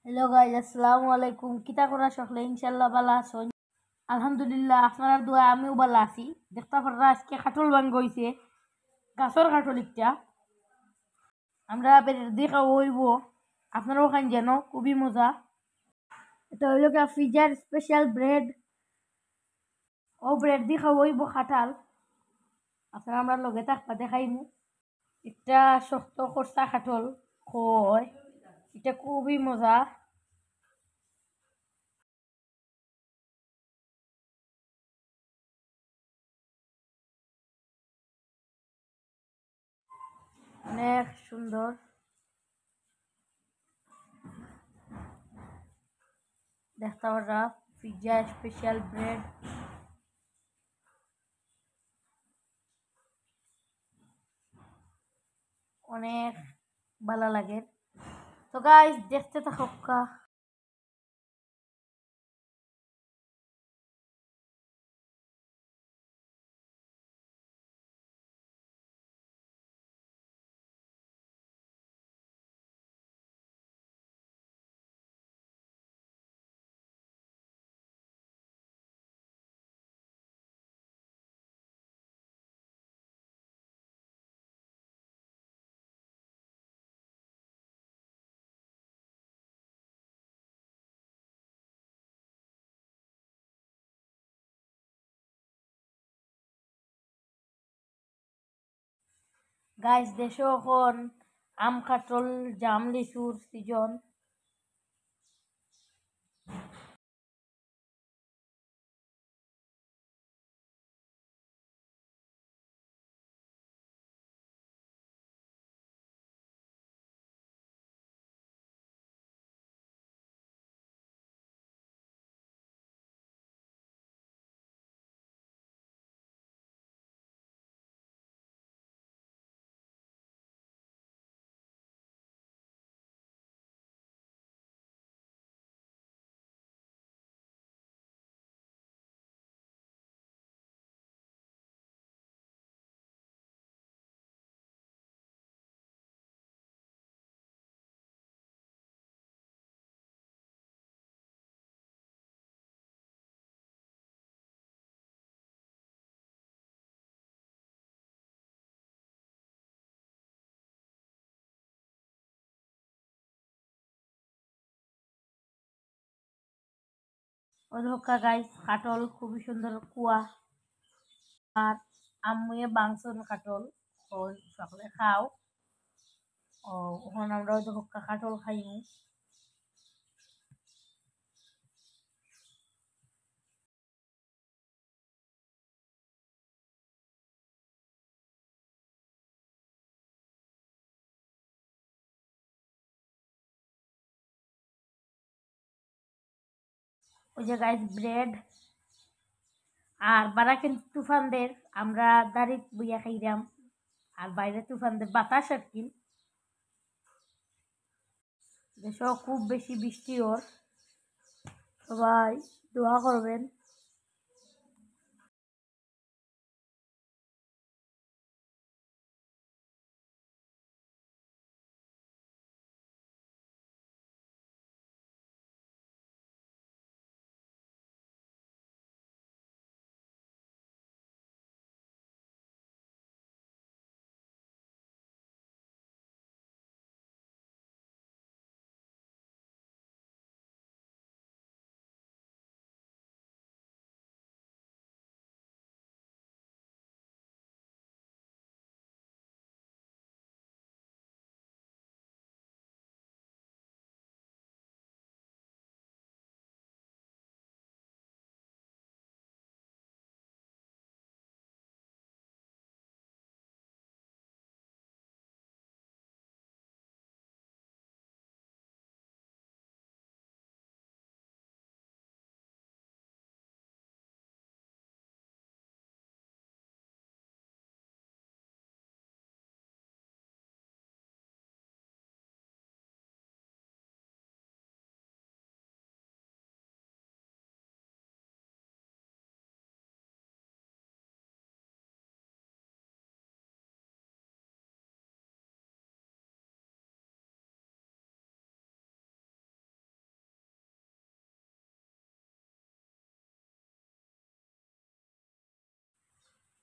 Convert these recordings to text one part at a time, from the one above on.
Hello guys, আসসালামু আলাইকুম। কিতা করা সকলে ইনশাল্লাহ ভালো আছেন? আলহামদুলিল্লাহ, আপনার দোয়া আমিও ভালো আছি। দেখতে পাররা আজকে খাটল ভাঙ্গ হইছে, গাছর খাটল একটা। আমরা বেরের দিয়ে খাওয়া হইব, আপনারাও খান যেন, খুবই মজা। এটা হইল গিয়া ফ্রিজার স্পেশাল ব্রেড। ও ব্রেড দিয়ে খাওয়া হইব খাটাল। আপনারা আমরা লগে থাকবা দেখাইমু। একটা শক্ত খরচা খাটল হয়, এটা খুবই মজা। অনেক সুন্দর দেখতে পাররা, ফ্রিজার স্পেশাল ব্রেড। অনেক ভালো লাগে। তো গাইস দেখতে থাকা। গাইস দেশে এখন আম কাঁঠাল জাম লিচুর সিজন। ওধকা গাইস কাঁঠাল খুবই সুন্দর কুয়া। আর আম্মুয়ে বাংসন কাঁঠাল সকলে খাও। ও ওখানে আমরা ওধকা কাঁঠাল খাইমু। ওই যে গাইস ব্রেড আর বারা কিন্তু তুফানদের আমরা দাঁড়ি বইয়া খাইলাম। আর বাইরে তুফানদের বাতাস আর কি। দেশেও খুব বেশি বৃষ্টি ওর, সবাই দোয়া করবেন।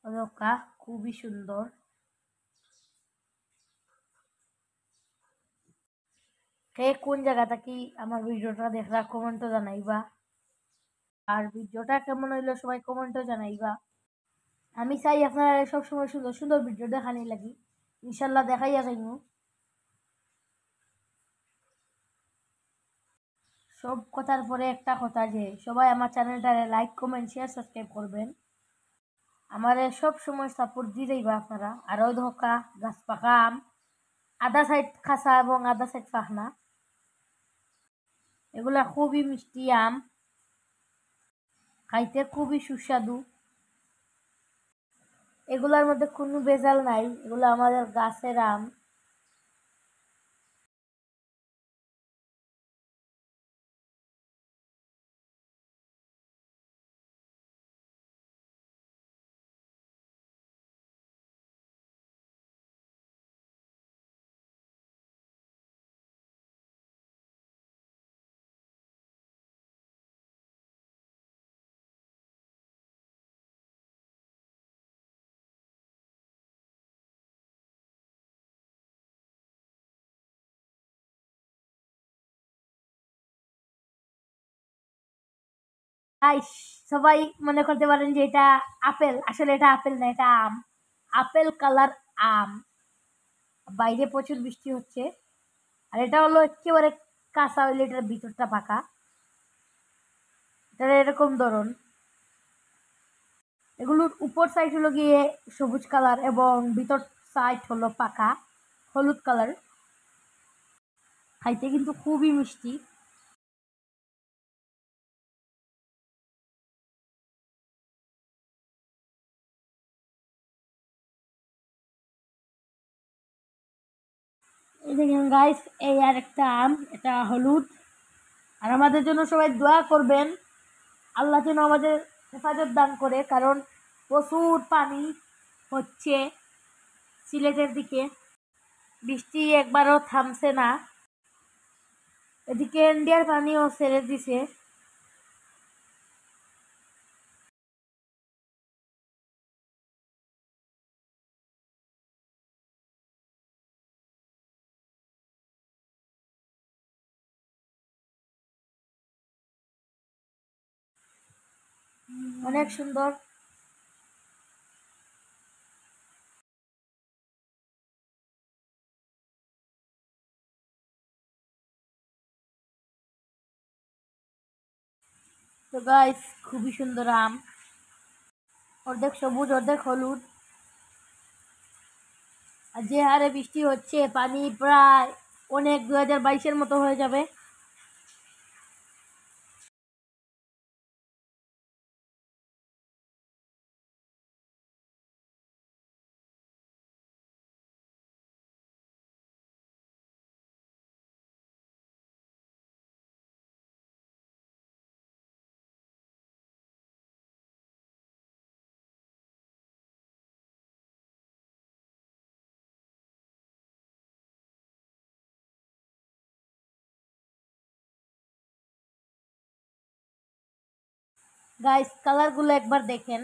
অলোকা খুবই সুন্দর। কে কোন জায়গা থাকি আমার ভিডিওটা দেখরা কমেন্টও জানাইবা, আর ভিডিওটা কেমন হইলো সবাই কমেন্টও জানাইবা। আমি চাই আপনারা সবসময় সুন্দর সুন্দর ভিডিও দেখানি লাগি, ইনশাল্লাহ দেখাইয়া যাইমু। সব কথার পরে একটা কথা, যে সবাই আমার চ্যানেলটারে লাইক কমেন্ট শেয়ার সাবস্ক্রাইব করবেন, আমারে সব সময় সাপোর্ট দিয়ে যাইবা আপনারা। আর ওই ধোকা গাছ পাকা আম, আধা সাইড খাসা এবং আধা সাইড পাখনা, এগুলা খুবই মিষ্টি আম, খাইতে খুবই সুস্বাদু। এগুলার মধ্যে কোনো ভেজাল নাই, এগুলো আমাদের গাছের আম। আইস, সবাই মনে করতে পারেন যে এটা আপেল, আসলে এটা আপেল না, এটা আম। আপেল কালার আম, বাইরে প্রচুর বৃষ্টি হচ্ছে। আর এটা হলো একেবারে কাঁচা হইলে এটার ভিতরটা পাকা, এটা এরকম ধরন। এগুলোর উপর সাইড হলো গিয়ে সবুজ কালার এবং ভিতর সাইড হলো পাকা হলুদ কালার, খাইতে কিন্তু খুবই মিষ্টি। এই দেখেন গাইস, এই আর একটা আম, এটা হলুদ। আর আমাদের জন্য সবাই দোয়া করবেন, আল্লাহ যেন আমাদের হেফাজত দান করে, কারণ প্রচুর পানি হচ্ছে সিলেটের দিকে, বৃষ্টি একবারও থামছে না। এদিকে ইন্ডিয়ার পানিও ছেড়ে দিছে। অনেক সুন্দর। তো গাইস, খুবই সুন্দর আম, অর্ধেক সবুজ অর্ধেক হলুদ। আর যে হারে বৃষ্টি হচ্ছে, পানি প্রায় অনেক 2022-এর মতো হয়ে যাবে। গাইস, কালারগুলো একবার দেখেন,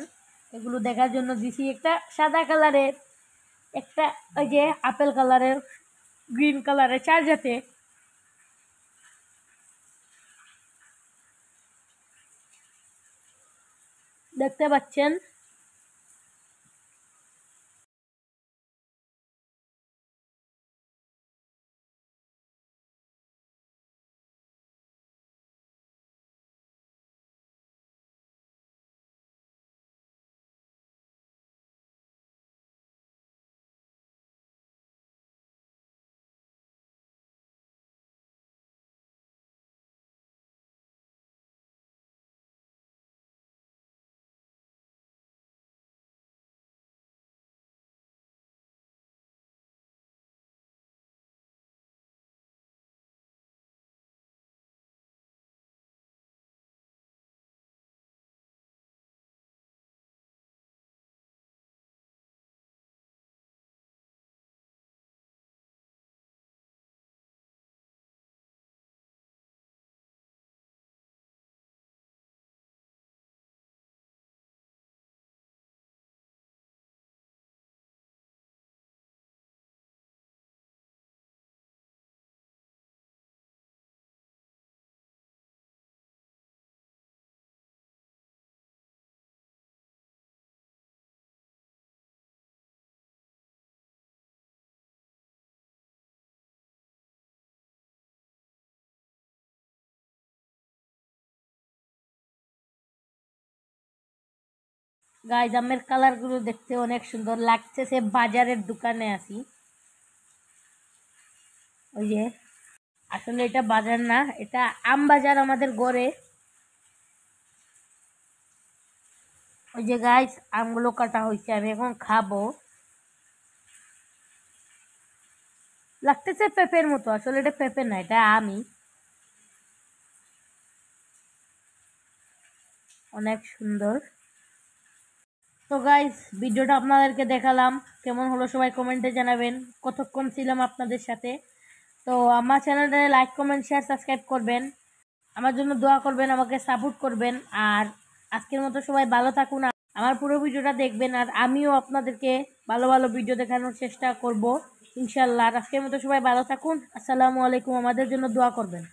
এগুলো দেখার জন্য দিছি একটা সাদা কালারের, একটা ওই যে আপেল কালারের, গ্রিন কালারের, চার জাতে দেখতে পাচ্ছেন। গাইজ আমের কালারগুলো দেখতে অনেক সুন্দর লাগছে, সে বাজারের দোকানে আছি। ওই যে আসলে এটা বাজার না, এটা আম বাজার আমাদের ঘরে। ওই যে গাইজ আমগুলো কাটা হয়েছে, আমি এখন খাবো। লাগতেছে পেঁপের মতো, আসলে এটা পেঁপে না, এটা আমি। অনেক সুন্দর। তো গাইজ ভিডিওটা আপনাদেরকে দেখালাম, কেমন হলো সবাই কমেন্টে জানাবেন। কতক্ষণ ছিলাম আপনাদের সাথে। তো আমার চ্যানেলটা লাইক কমেন্ট শেয়ার সাবস্ক্রাইব করবেন, আমার জন্য দোয়া করবেন, আমাকে সাপোর্ট করবেন। আর আজকের মতো সবাই ভালো থাকুন, আমার পুরো ভিডিওটা দেখবেন, আর আমিও আপনাদেরকে ভালো ভালো ভিডিও দেখানোর চেষ্টা করব ইনশাল্লাহ। আর আজকের মতো সবাই ভালো থাকুন। আসসালামু আলাইকুম, আমাদের জন্য দোয়া করবেন।